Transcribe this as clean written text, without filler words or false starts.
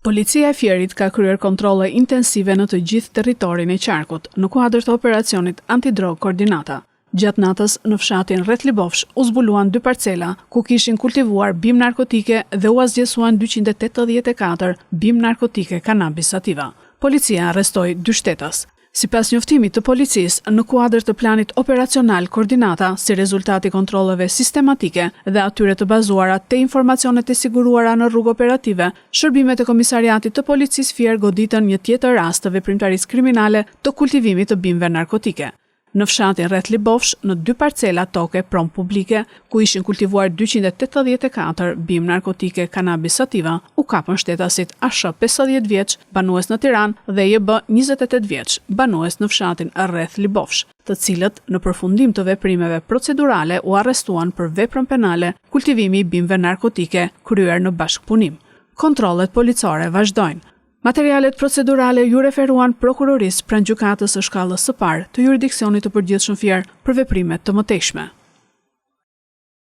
Policia e Fierit ka kryer kontrolle intensive në të gjithë territorin e qarkut, në kuadër të operacionit antidrog Koordinata. Gjatë natës, në fshatin rreth Libofsh, u zbuluan 2 parcela, ku kishin kultivuar bimë narkotike dhe u azgjesuan 284 bimë narkotike kanabis sativa. Policia arrestoi 2 shtetas. Sipas njoftimit të policisë, në kuadër të planit operacional Koordinata, si rezultati kontrolleve sistematike dhe atyre të bazuara te informacionet e siguruara në rrugë operative, shërbimet e komisariatit të policisë Fier goditën një tjetër rast të veprimtarisë kriminale të kultivimit të bimëve narkotike. Në fshatin rreth Libofsh, në 2 parcela toke prom publike, ku ishin kultivuar 284 bimë narkotike kanabis sativa, u kapën shtetasit ASH 50 vjeç, banues në Tiranë dhe JB 28 vjeç, banues në fshatin rreth Libofsh, të cilët në përfundim të veprimeve procedurale u arrestuan për veprën penale kultivimi i bimëve narkotike kryer në bashkëpunim. Kontrollet policore vazhdojnë. Materialet procedurale ju referuan prokurorisë pranë gjykatës së shkallës së parë të jurisdiksionit të përgjithshëm Fier për veprimet të mëtejshme.